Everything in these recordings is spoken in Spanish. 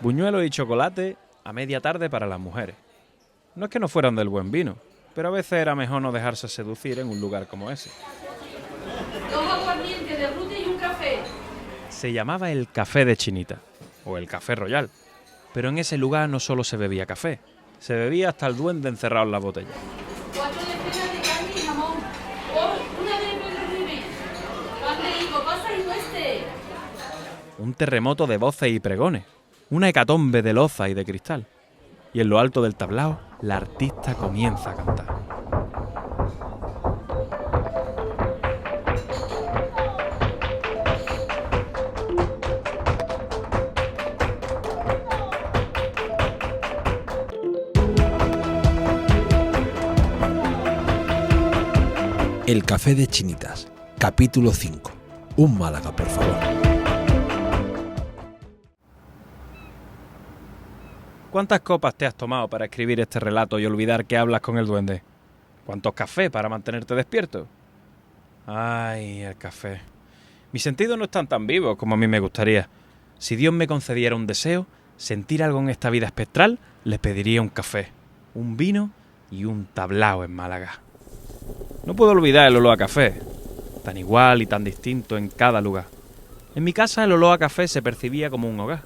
Buñuelos y chocolate a media tarde para las mujeres. No es que no fueran del buen vino, pero a veces era mejor no dejarse seducir en un lugar como ese. 2 aguardientes de ruta y un café. Se llamaba el Café de Chinita, o el Café Royal, pero en ese lugar no solo se bebía café, se bebía hasta el duende encerrado en la botella. 4 decenas de carne y jamón. Una de Pedro Ribes. Pan de higo, pasas y nueces. Un terremoto de voces y pregones, una hecatombe de loza y de cristal. Y en lo alto del tablao, la artista comienza a cantar. El Café de Chinitas, capítulo 5. Un Málaga, por favor. ¿Cuántas copas te has tomado para escribir este relato y olvidar que hablas con el duende? ¿Cuántos cafés para mantenerte despierto? Ay, el café. Mis sentidos no están tan vivos como a mí me gustaría. Si Dios me concediera un deseo, sentir algo en esta vida espectral, le pediría un café, un vino y un tablao en Málaga. No puedo olvidar el olor a café, tan igual y tan distinto en cada lugar. En mi casa el olor a café se percibía como un hogar.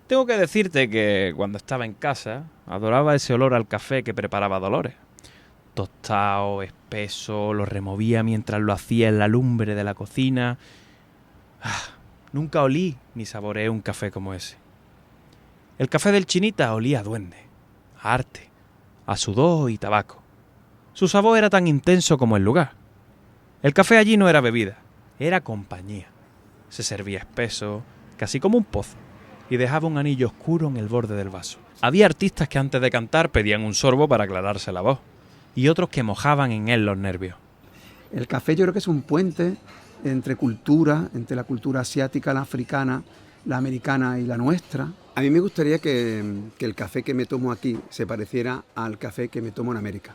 Tengo que decirte que cuando estaba en casa adoraba ese olor al café que preparaba Dolores. Tostado, espeso, lo removía mientras lo hacía en la lumbre de la cocina. Nunca olí ni saboreé un café como ese. El café del Chinita olía a duende, a arte, a sudor y tabaco. Su sabor era tan intenso como el lugar. El café allí no era bebida, era compañía. Se servía espeso, casi como un pozo, y dejaba un anillo oscuro en el borde del vaso. Había artistas que antes de cantar pedían un sorbo para aclararse la voz, y otros que mojaban en él los nervios. El café yo creo que es un puente entre culturas, entre la cultura asiática, la africana, la americana y la nuestra. A mí me gustaría que el café que me tomo aquí se pareciera al café que me tomo en América.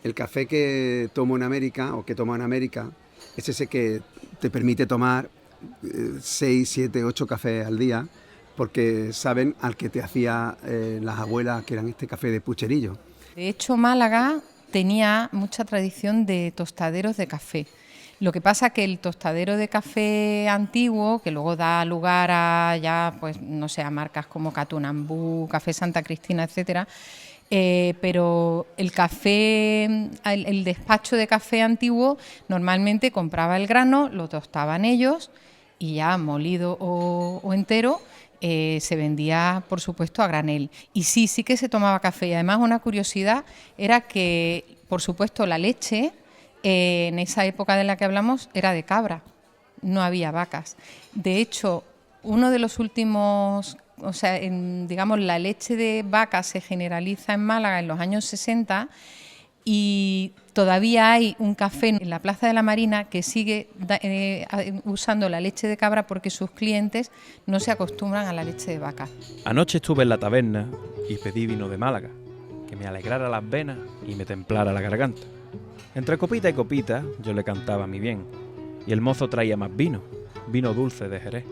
El café que tomo en América o que tomo en América es ese que te permite tomar 6, 7, 8 cafés al día porque saben al que te hacía las abuelas, que eran este café de pucherillo. De hecho, Málaga tenía mucha tradición de tostaderos de café. Lo que pasa que el tostadero de café antiguo, que luego da lugar a ya, pues no sé, a marcas como Catunambú, Café Santa Cristina, etcétera. Pero el café, el despacho de café antiguo normalmente compraba el grano, lo tostaban ellos y ya molido o entero se vendía, por supuesto, a granel. Y sí que se tomaba café. Y además una curiosidad era que, por supuesto, la leche en esa época de la que hablamos era de cabra, no había vacas. De hecho, uno de los últimos... O sea, digamos, la leche de vaca se generaliza en Málaga en los años 60 y todavía hay un café en la Plaza de la Marina que sigue usando la leche de cabra porque sus clientes no se acostumbran a la leche de vaca. Anoche estuve en la taberna y pedí vino de Málaga, que me alegrara las venas y me templara la garganta. Entre copita y copita yo le cantaba mi bien y el mozo traía más vino dulce de Jerez.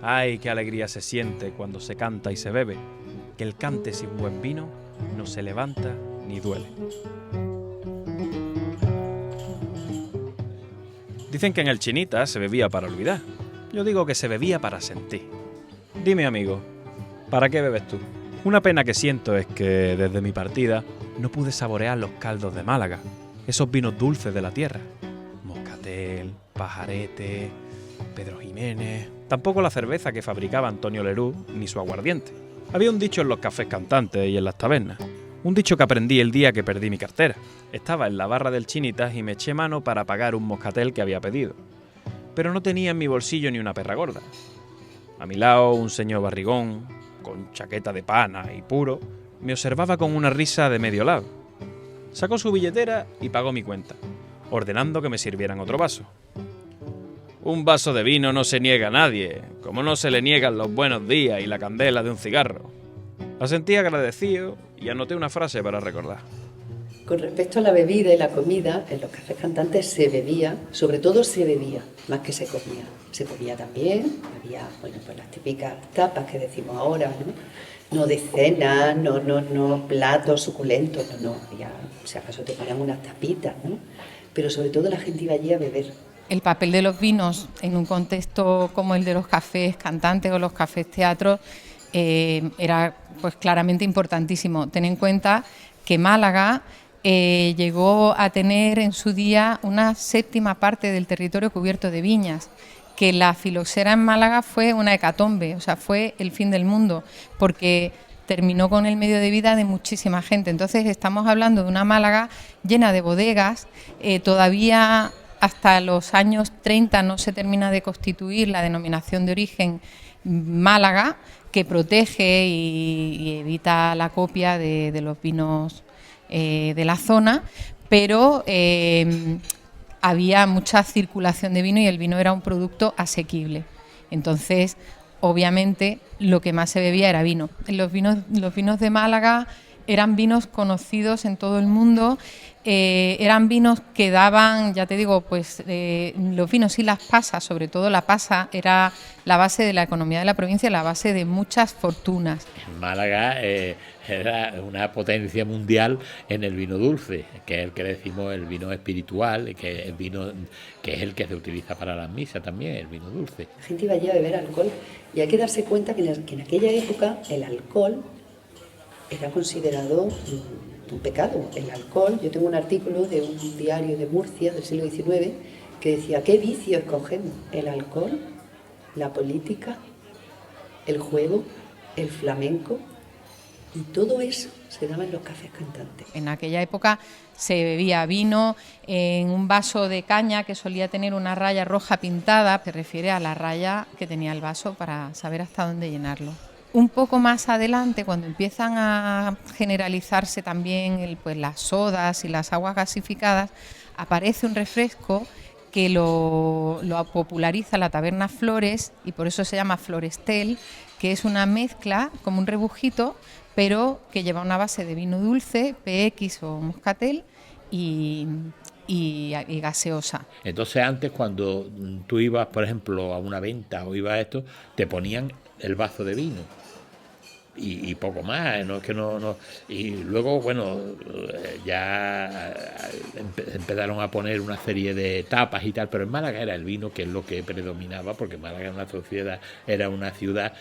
Ay, qué alegría se siente cuando se canta y se bebe, que el cante sin buen vino no se levanta ni duele. Dicen que en el Chinita se bebía para olvidar. Yo digo que se bebía para sentir. Dime, amigo, ¿para qué bebes tú? Una pena que siento es que desde mi partida no pude saborear los caldos de Málaga, esos vinos dulces de la tierra. Moscatel, Pajarete, Pedro Jiménez... Tampoco la cerveza que fabricaba Antonio Lerú, ni su aguardiente. Había un dicho en los cafés cantantes y en las tabernas. Un dicho que aprendí el día que perdí mi cartera. Estaba en la barra del Chinitas y me eché mano para pagar un moscatel que había pedido. Pero no tenía en mi bolsillo ni una perra gorda. A mi lado, un señor barrigón, con chaqueta de pana y puro, me observaba con una risa de medio lado. Sacó su billetera y pagó mi cuenta, ordenando que me sirvieran otro vaso. Un vaso de vino no se niega a nadie, como no se le niegan los buenos días y la candela de un cigarro. La sentí agradecido y anoté una frase para recordar. Con respecto a la bebida y la comida, en los cafés cantantes se bebía, sobre todo se bebía, más que se comía. Se comía también, había, bueno, pues las típicas tapas que decimos ahora, ¿no? No de cena, no platos suculentos, no, había, si acaso te ponían unas tapitas, ¿no? Pero sobre todo la gente iba allí a beber. El papel de los vinos en un contexto como el de los cafés cantantes o los cafés teatros era pues claramente importantísimo. Ten en cuenta que Málaga llegó a tener en su día una 7ª parte del territorio cubierto de viñas, que la filoxera en Málaga fue una hecatombe, o sea, fue el fin del mundo, porque terminó con el medio de vida de muchísima gente. Entonces estamos hablando de una Málaga llena de bodegas, todavía hasta los años 30 no se termina de constituir la denominación de origen Málaga, que protege y evita la copia de los vinos de la zona, pero había mucha circulación de vino y el vino era un producto asequible. Entonces, obviamente, lo que más se bebía era vino. Los vinos de Málaga eran vinos conocidos en todo el mundo, eran vinos que daban, ya te digo, pues los vinos y las pasas, sobre todo la pasa, era la base de la economía de la provincia, la base de muchas fortunas. Málaga era una potencia mundial en el vino dulce, que es el que decimos el vino espiritual, que el vino que es el que se utiliza para las misas también, el vino dulce. La gente iba allí a beber alcohol y hay que darse cuenta que en aquella época el alcohol era considerado un pecado. El alcohol, yo tengo un artículo de un diario de Murcia del siglo XIX que decía, ¿qué vicio escogemos? El alcohol, la política, el juego, el flamenco, y todo eso se daba en los cafés cantantes. En aquella época se bebía vino en un vaso de caña que solía tener una raya roja pintada, se refiere a la raya que tenía el vaso para saber hasta dónde llenarlo. Un poco más adelante, cuando empiezan a generalizarse también pues las sodas y las aguas gasificadas, aparece un refresco que lo populariza la taberna Flores y por eso se llama Florestel, que es una mezcla como un rebujito, pero que lleva una base de vino dulce, PX o moscatel y gaseosa. Entonces antes, cuando tú ibas, por ejemplo, a una venta o ibas a esto, te ponían el vaso de vino y poco más, no es que no. Y luego, bueno, ya empezaron a poner una serie de tapas y tal, pero en Málaga era el vino, que es lo que predominaba, porque Málaga era una ciudad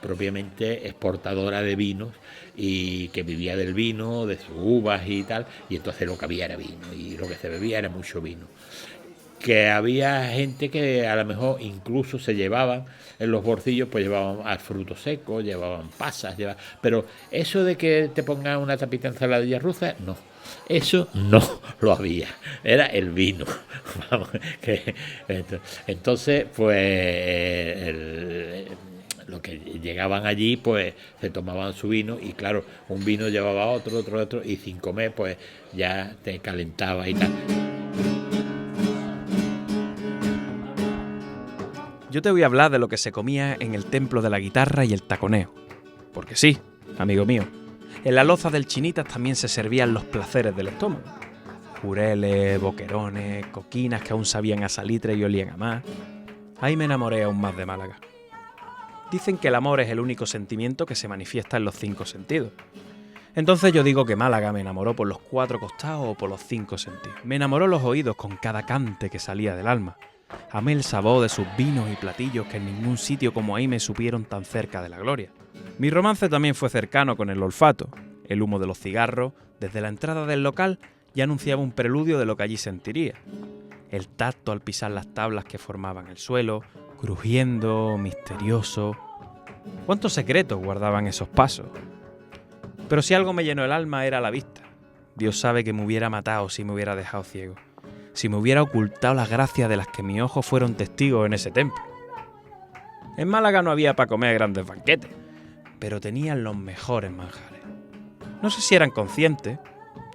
propiamente exportadora de vinos y que vivía del vino, de sus uvas y tal, y entonces lo que había era vino y lo que se bebía era mucho vino. Que había gente que a lo mejor incluso se llevaban en los bolsillos, pues llevaban frutos secos, llevaban pasas, pero eso de que te pongan una tapita de ensaladilla rusa, no, eso no lo había, era el vino. Entonces, pues lo que llegaban allí, pues se tomaban su vino y claro, un vino llevaba otro y sin comer, pues ya te calentaba y tal. Yo te voy a hablar de lo que se comía en el templo de la guitarra y el taconeo. Porque sí, amigo mío, en la loza del Chinitas también se servían los placeres del estómago. Jureles, boquerones, coquinas que aún sabían a salitre y olían a más. Ahí me enamoré aún más de Málaga. Dicen que el amor es el único sentimiento que se manifiesta en los 5 sentidos. Entonces yo digo que Málaga me enamoró por los 4 costados o por los 5 sentidos. Me enamoró los oídos con cada cante que salía del alma. Amé el sabor de sus vinos y platillos que en ningún sitio como ahí me supieron tan cerca de la gloria. Mi romance también fue cercano con el olfato. El humo de los cigarros, desde la entrada del local, ya anunciaba un preludio de lo que allí sentiría. El tacto al pisar las tablas que formaban el suelo, crujiendo, misterioso. ¿Cuántos secretos guardaban esos pasos? Pero si algo me llenó el alma era la vista. Dios sabe que me hubiera matado si me hubiera dejado ciego. Si me hubiera ocultado las gracias de las que mis ojos fueron testigos en ese templo. En Málaga no había para comer grandes banquetes, pero tenían los mejores manjares. No sé si eran conscientes,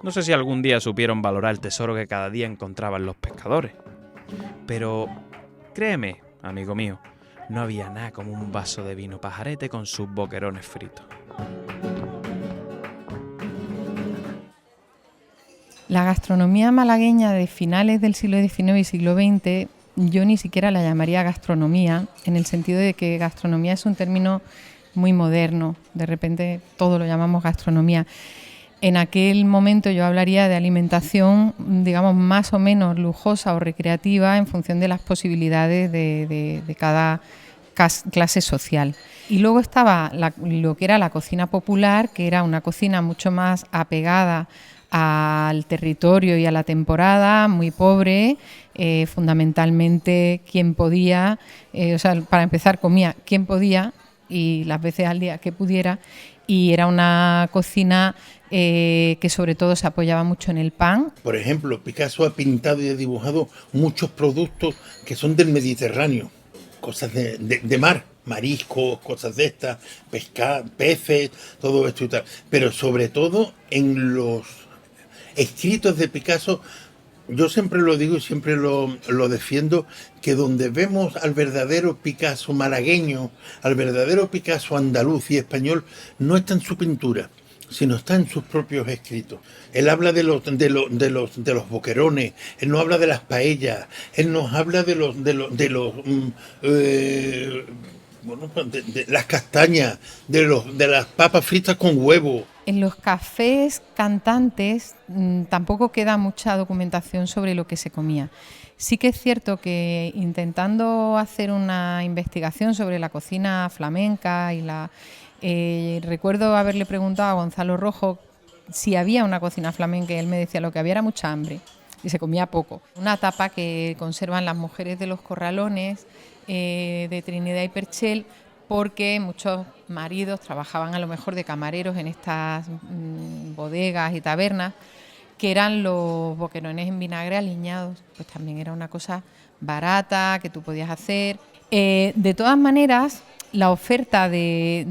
no sé si algún día supieron valorar el tesoro que cada día encontraban los pescadores. Pero créeme, amigo mío, no había nada como un vaso de vino pajarete con sus boquerones fritos. La gastronomía malagueña de finales del siglo XIX y siglo XX, yo ni siquiera la llamaría gastronomía, en el sentido de que gastronomía es un término muy moderno, de repente todo lo llamamos gastronomía. En aquel momento yo hablaría de alimentación, digamos, más o menos lujosa o recreativa en función de las posibilidades de cada clase social. Y luego estaba lo que era la cocina popular, que era una cocina mucho más apegada al territorio y a la temporada, muy pobre, fundamentalmente quien podía, para empezar comía quien podía y las veces al día que pudiera, y era una cocina que sobre todo se apoyaba mucho en el pan. Por ejemplo, Picasso ha pintado y ha dibujado muchos productos que son del Mediterráneo, cosas de mar, mariscos, cosas de estas, peces, todo esto y tal. Pero sobre todo en los escritos de Picasso, yo siempre lo digo y siempre lo defiendo, que donde vemos al verdadero Picasso malagueño, al verdadero Picasso andaluz y español, no está en su pintura, sino está en sus propios escritos. Él habla de los boquerones, él no habla de las paellas, él nos habla de las castañas, de las papas fritas con huevo. En los cafés cantantes tampoco queda mucha documentación sobre lo que se comía. Sí que es cierto que intentando hacer una investigación sobre la cocina flamenca recuerdo haberle preguntado a Gonzalo Rojo si había una cocina flamenca y él me decía lo que había era mucha hambre y se comía poco. Una tapa que conservan las mujeres de los corralones de Trinidad y Perchel, porque muchos maridos trabajaban a lo mejor de camareros en estas bodegas y tabernas, que eran los boquerones en vinagre aliñados. Pues también era una cosa barata que tú podías hacer. De todas maneras, la oferta de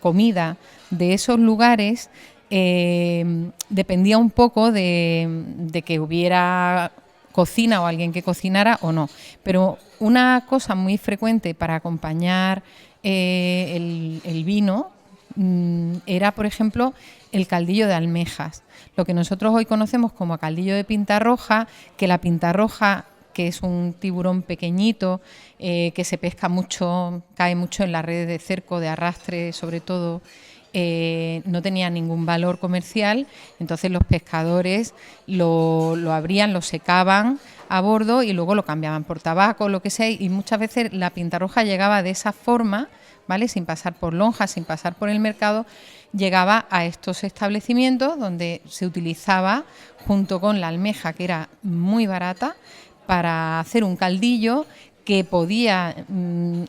comida de esos lugares dependía un poco de que hubiera cocina o alguien que cocinara o no. Pero una cosa muy frecuente para acompañar el vino era, por ejemplo, el caldillo de almejas. Lo que nosotros hoy conocemos como caldillo de pinta roja, que la pinta roja, que es un tiburón pequeñito que se pesca mucho, cae mucho en las redes de cerco, de arrastre sobre todo, no tenía ningún valor comercial, entonces los pescadores lo abrían, lo secaban a bordo y luego lo cambiaban por tabaco, lo que sea, y muchas veces la pinta roja llegaba de esa forma, ¿vale? Sin pasar por lonjas, sin pasar por el mercado, llegaba a estos establecimientos donde se utilizaba junto con la almeja, que era muy barata, para hacer un caldillo que podía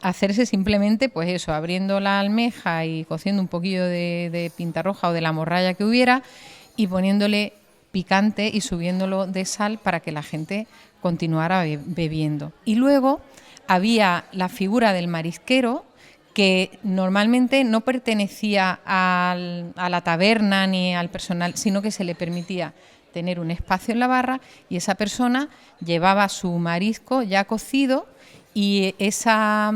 hacerse simplemente, pues eso, abriendo la almeja y cociendo un poquillo de pinta roja o de la morralla que hubiera y poniéndole picante y subiéndolo de sal para que la gente continuara bebiendo. Y luego había la figura del marisquero, que normalmente no pertenecía a la taberna ni al personal, sino que se le permitía tener un espacio en la barra y esa persona llevaba su marisco ya cocido. Y esa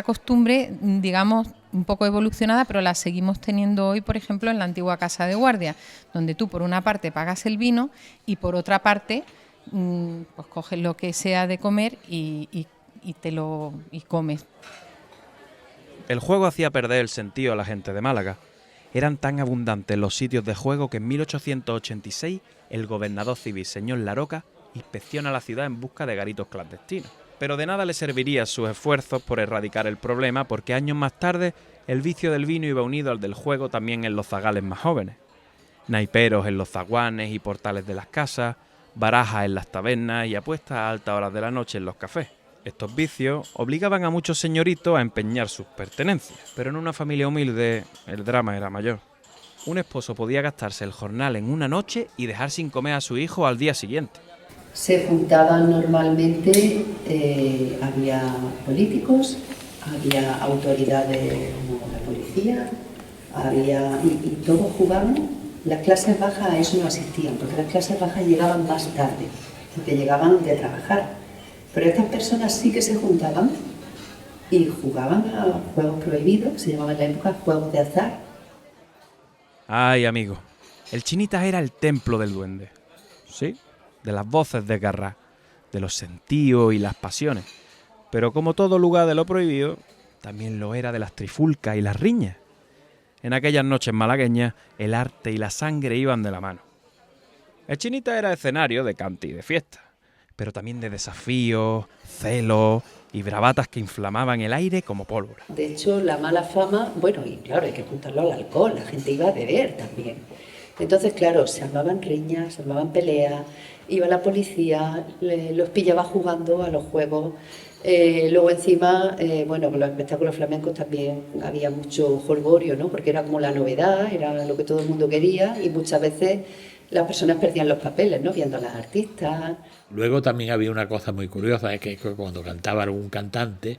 costumbre, digamos, un poco evolucionada, pero la seguimos teniendo hoy, por ejemplo, en la antigua casa de guardia, donde tú por una parte pagas el vino y por otra parte pues coges lo que sea de comer y comes. El juego hacía perder el sentido a la gente de Málaga. Eran tan abundantes los sitios de juego que en 1886 el gobernador civil, señor Laroca, inspecciona la ciudad en busca de garitos clandestinos. Pero de nada le servirían sus esfuerzos por erradicar el problema, porque años más tarde el vicio del vino iba unido al del juego también en los zagales más jóvenes. Naiperos en los zaguanes y portales de las casas, barajas en las tabernas y apuestas a altas horas de la noche en los cafés. Estos vicios obligaban a muchos señoritos a empeñar sus pertenencias, pero en una familia humilde el drama era mayor. Un esposo podía gastarse el jornal en una noche y dejar sin comer a su hijo al día siguiente. Se juntaban normalmente, había políticos, había autoridades como la policía, y todos jugaban. Las clases bajas a eso no asistían, porque las clases bajas llegaban más tarde, porque llegaban de trabajar. Pero estas personas sí que se juntaban y jugaban a juegos prohibidos, que se llamaban en la época juegos de azar. Ay, amigo, El Chinitas era el templo del duende, sí, de las voces desgarradas, de los sentidos y las pasiones. Pero como todo lugar de lo prohibido, también lo era de las trifulcas y las riñas. En aquellas noches malagueñas, el arte y la sangre iban de la mano. El Chinitas era escenario de cante y de fiesta, pero también de desafíos, celos y bravatas que inflamaban el aire como pólvora. De hecho, la mala fama, bueno, y claro, hay que juntarlo al alcohol, la gente iba a beber también. Entonces, claro, se armaban riñas, se armaban peleas, iba la policía, los pillaba jugando a los juegos. Luego encima, bueno, con los espectáculos flamencos también había mucho jolgorio, ¿no? Porque era como la novedad, era lo que todo el mundo quería y muchas veces las personas perdían los papeles, ¿no? Viendo a las artistas. Luego también había una cosa muy curiosa, es que cuando cantaba algún cantante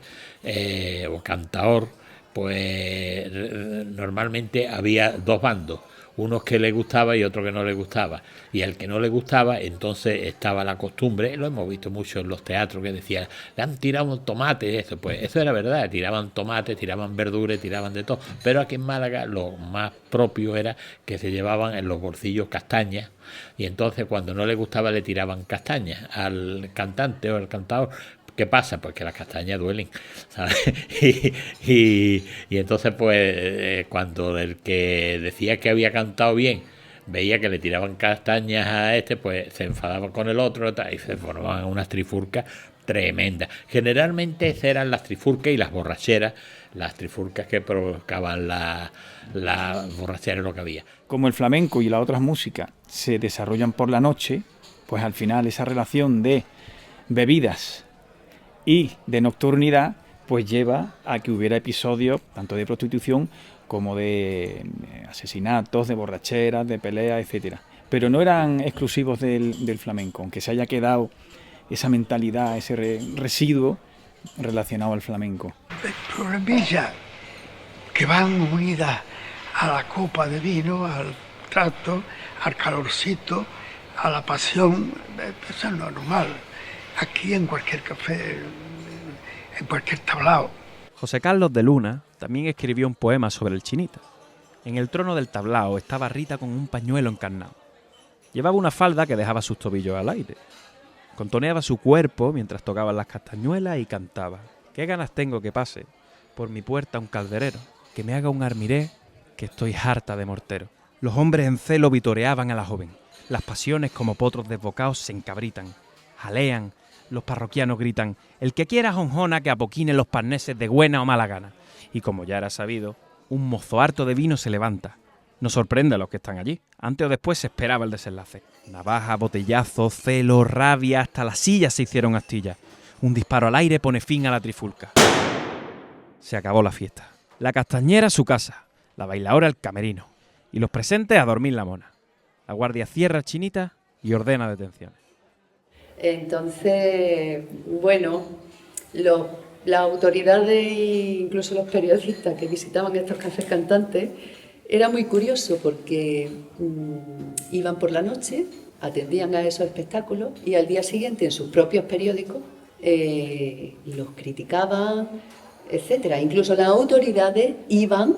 o cantaor, pues normalmente había dos bandos, unos que le gustaba y otro que no le gustaba. Y al que no le gustaba, entonces estaba la costumbre, lo hemos visto mucho en los teatros, que decían, le han tirado tomates, eso. Pues eso era verdad, tiraban tomates, tiraban verduras, tiraban de todo. Pero aquí en Málaga lo más propio era que se llevaban en los bolsillos castañas, y entonces cuando no le gustaba le tiraban castañas al cantante o al cantador. ¿Qué pasa? Pues que las castañas duelen, ¿sabes? Y entonces, pues, cuando el que decía que había cantado bien veía que le tiraban castañas a este, pues se enfadaba con el otro y se formaban unas trifulcas tremendas. Generalmente esas eran las trifulcas y las borracheras, las trifulcas que provocaban la borrachera, lo que había. Como el flamenco y las otras músicas se desarrollan por la noche, pues al final esa relación de bebidas y de nocturnidad pues lleva a que hubiera episodios tanto de prostitución como de asesinatos, de borracheras, de peleas, etcétera. Pero no eran exclusivos del flamenco, aunque se haya quedado esa mentalidad, ese residuo relacionado al flamenco. Problemillas que van unidas a la copa de vino, al trato, al calorcito, a la pasión, eso es normal. Aquí en cualquier café, en cualquier tablao. José Carlos de Luna también escribió un poema sobre el Chinitas. En el trono del tablao estaba Rita con un pañuelo encarnado. Llevaba una falda que dejaba sus tobillos al aire. Contoneaba su cuerpo mientras tocaban las castañuelas y cantaba. Qué ganas tengo que pase por mi puerta un calderero, que me haga un armiré, que estoy harta de mortero. Los hombres en celo vitoreaban a la joven. Las pasiones como potros desbocados se encabritan, jalean. Los parroquianos gritan, el que quiera jonjona que apoquine los parneses de buena o mala gana. Y como ya era sabido, un mozo harto de vino se levanta. No sorprende a los que están allí. Antes o después se esperaba el desenlace. Navaja, botellazo, celo, rabia, hasta las sillas se hicieron astillas. Un disparo al aire pone fin a la trifulca. Se acabó la fiesta. La castañera a su casa, la bailaora al camerino y los presentes a dormir la mona. La guardia cierra el Chinitas y ordena detenciones. Entonces, bueno, las autoridades e incluso los periodistas que visitaban estos cafés cantantes era muy curioso porque iban por la noche, atendían a esos espectáculos y al día siguiente en sus propios periódicos los criticaban, etcétera. Incluso las autoridades iban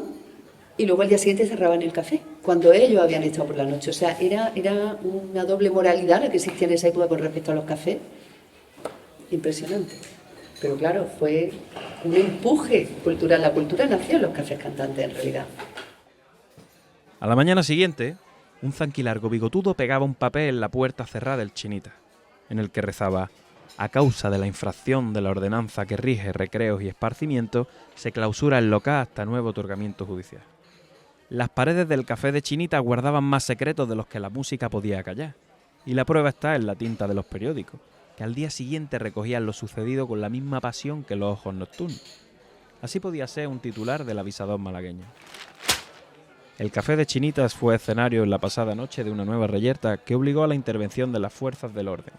y luego al día siguiente cerraban el café, cuando ellos habían estado por la noche. O sea, era una doble moralidad la que existía en esa época con respecto a los cafés. Impresionante. Pero claro, fue un empuje cultural. La cultura nació en los cafés cantantes, en realidad. A la mañana siguiente, un zanquilargo bigotudo pegaba un papel en la puerta cerrada del Chinitas, en el que rezaba: a causa de la infracción de la ordenanza que rige recreos y esparcimientos, se clausura el local hasta nuevo otorgamiento judicial. Las paredes del café de Chinitas guardaban más secretos de los que la música podía callar, y la prueba está en la tinta de los periódicos, que al día siguiente recogían lo sucedido con la misma pasión que los ojos nocturnos. Así podía ser un titular del avisador malagueño. El café de Chinitas fue escenario en la pasada noche de una nueva reyerta que obligó a la intervención de las fuerzas del orden.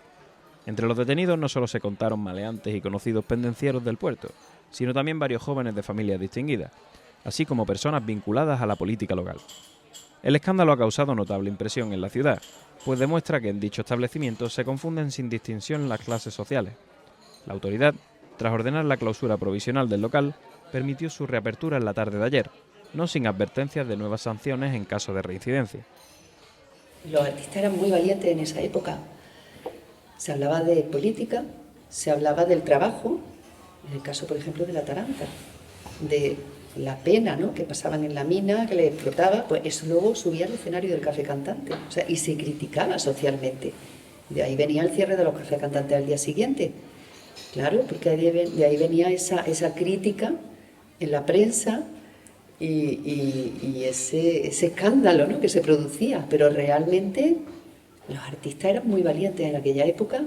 Entre los detenidos no solo se contaron maleantes y conocidos pendencieros del puerto, sino también varios jóvenes de familias distinguidas, así como personas vinculadas a la política local. El escándalo ha causado notable impresión en la ciudad, pues demuestra que en dicho establecimiento se confunden sin distinción las clases sociales. La autoridad, tras ordenar la clausura provisional del local, permitió su reapertura en la tarde de ayer, no sin advertencias de nuevas sanciones en caso de reincidencia. Los artistas eran muy valientes en esa época. Se hablaba de política, se hablaba del trabajo, en el caso, por ejemplo, de la Taranta, de la pena, ¿no?, que pasaban en la mina, que les explotaba, pues eso luego subía al escenario del Café Cantante, o sea, y se criticaba socialmente. De ahí venía el cierre de los Cafés Cantantes al día siguiente. Claro, porque de ahí venía esa crítica en la prensa y ese escándalo, ¿no?, que se producía. Pero realmente los artistas eran muy valientes en aquella época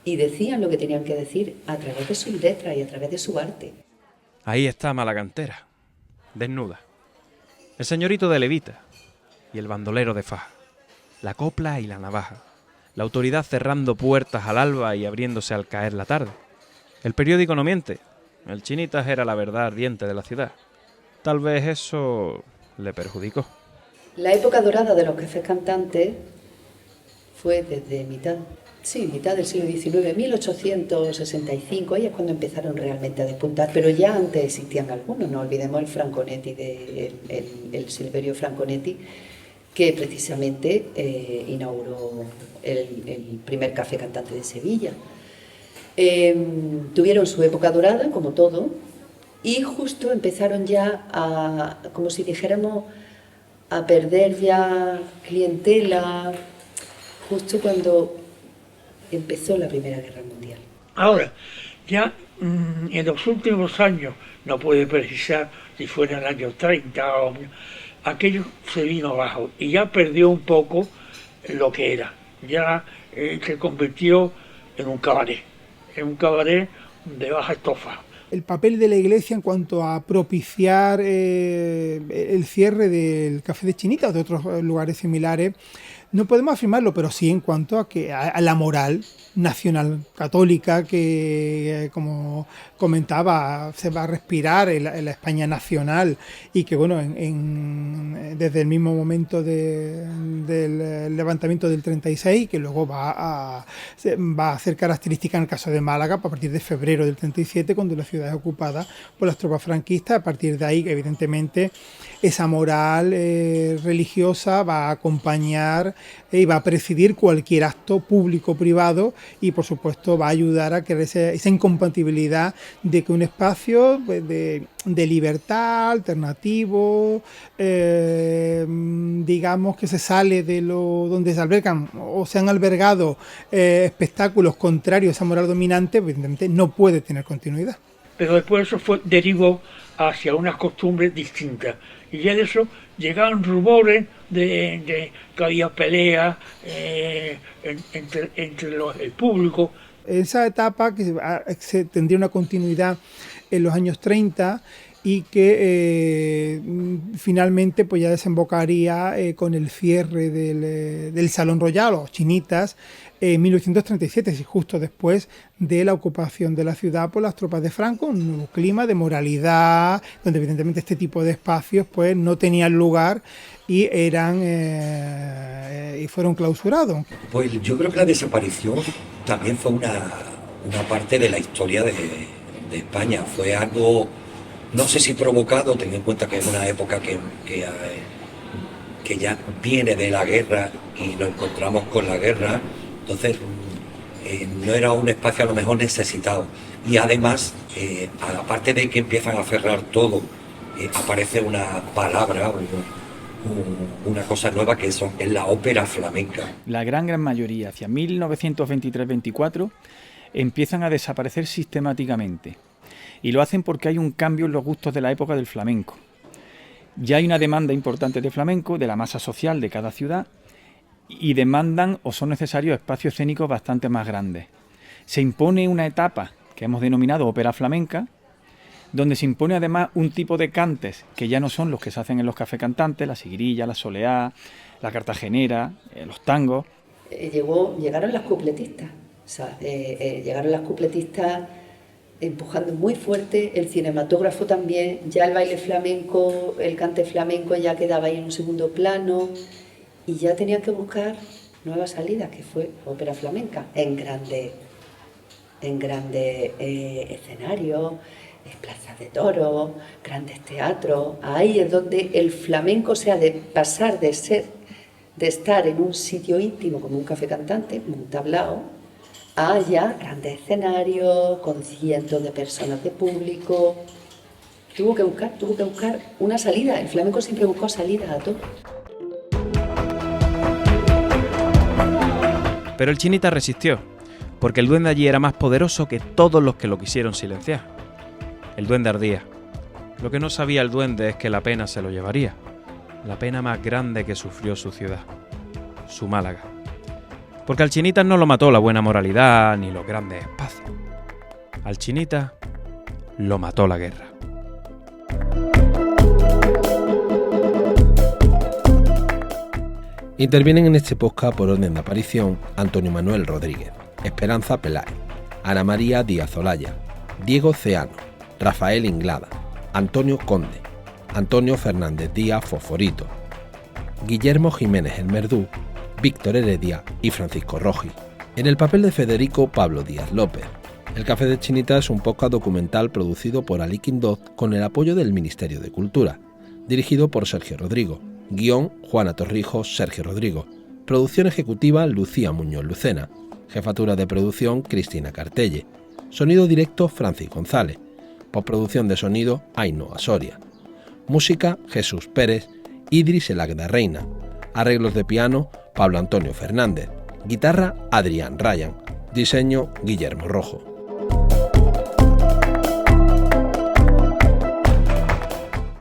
y decían lo que tenían que decir a través de sus letras y a través de su arte. Ahí está Malagantera, desnuda. El señorito de levita y el bandolero de faja. La copla y la navaja. La autoridad cerrando puertas al alba y abriéndose al caer la tarde. El periódico no miente. El Chinitas era la verdad ardiente de la ciudad. Tal vez eso le perjudicó. La época dorada de los Cafés Cantantes fue desde mitad del siglo XIX, 1865, ahí es cuando empezaron realmente a despuntar, pero ya antes existían algunos, no olvidemos el Franconetti, el Silverio Franconetti, que precisamente inauguró el primer Café Cantante de Sevilla. Tuvieron su época dorada, como todo, y justo empezaron ya a, como si dijéramos, a perder ya clientela, justo cuando empezó la Primera Guerra Mundial. Ahora, ya en los últimos años, no puede precisar si fuera el año 30 o aquello se vino abajo y ya perdió un poco lo que era. Ya se convirtió en un cabaret de baja estofa. El papel de la Iglesia en cuanto a propiciar el cierre del Café de Chinitas o de otros lugares similares, no podemos afirmarlo, pero sí en cuanto a la moral nacional católica que, como comentaba, se va a respirar en la España nacional y que, bueno, desde el mismo momento del levantamiento del 36, que luego va a ser característica en el caso de Málaga a partir de febrero del 37, cuando la ciudad es ocupada por las tropas franquistas. A partir de ahí, evidentemente, esa moral religiosa va a acompañar y va a presidir cualquier acto público o privado y, por supuesto, va a ayudar a crear esa incompatibilidad de que un espacio de libertad, alternativo, digamos que se sale de donde se albergan o se han albergado espectáculos contrarios a esa moral dominante, evidentemente no puede tener continuidad. Pero después eso derivó hacia unas costumbres distintas. Y ya de eso llegaban rumores de que había peleas entre el público. Esa etapa que tendría una continuidad en los años 30 y que finalmente pues ya desembocaría con el cierre del Salón Royal o Chinitas en 1937, justo después de la ocupación de la ciudad por las tropas de Franco, un nuevo clima de moralidad, donde evidentemente este tipo de espacios pues no tenían lugar y y fueron clausurados. Pues yo creo que la desaparición también fue una parte de la historia de España. Fue algo, no sé si provocado, teniendo en cuenta que es una época que ya viene de la guerra y nos encontramos con la guerra. Entonces, no era un espacio a lo mejor necesitado. Y además, aparte de que empiezan a cerrar todo, aparece una palabra, una cosa nueva que es la ópera flamenca. La gran mayoría, hacia 1923-24, empiezan a desaparecer sistemáticamente. Y lo hacen porque hay un cambio en los gustos de la época del flamenco. Ya hay una demanda importante de flamenco, de la masa social de cada ciudad, y demandan o son necesarios espacios escénicos bastante más grandes. Se impone una etapa que hemos denominado ópera flamenca, donde se impone además un tipo de cantes que ya no son los que se hacen en los cafés cantantes, la siguirilla, la soleá, la cartagenera, los tangos. Llegaron las cupletistas, llegaron las cupletistas empujando muy fuerte, el cinematógrafo también, ya el baile flamenco, el cante flamenco ya quedaba ahí en un segundo plano y ya tenían que buscar nuevas salidas, que fue ópera flamenca, en grandes escenarios, plazas de toros, grandes teatros. Ahí es donde el flamenco, o sea, de pasar de ser de estar en un sitio íntimo como un café cantante, un tablao, a ya grandes escenarios, con cientos de personas de público. Tuvo que buscar una salida. El flamenco siempre buscó salidas a todo. Pero el Chinita resistió, porque el duende allí era más poderoso que todos los que lo quisieron silenciar. El duende ardía. Lo que no sabía el duende es que la pena se lo llevaría. La pena más grande que sufrió su ciudad, su Málaga. Porque al Chinita no lo mató la buena moralidad ni los grandes espacios. Al Chinita lo mató la guerra. Intervienen en este podcast por orden de aparición Antonio Manuel Rodríguez, Esperanza Peláez, Ana María Díaz Olaya, Diego Ceano, Rafael Inglada, Antonio Conde, Antonio Fernández Díaz Fosforito, Guillermo Jiménez El Merdú, Víctor Heredia y Francisco Roji. En el papel de Federico, Pablo Díaz López. El Café de Chinita es un podcast documental producido por Ali Quindot con el apoyo del Ministerio de Cultura, dirigido por Sergio Rodrigo. Guión, Juana Torrijos, Sergio Rodrigo. Producción ejecutiva, Lucía Muñoz Lucena. Jefatura de producción, Cristina Cartelle. Sonido directo, Francis González. Postproducción de sonido, Ainhoa Soria. Música, Jesús Pérez, Idris El Agda Reina. Arreglos de piano, Pablo Antonio Fernández. Guitarra, Adrián Ryan. Diseño, Guillermo Rojo.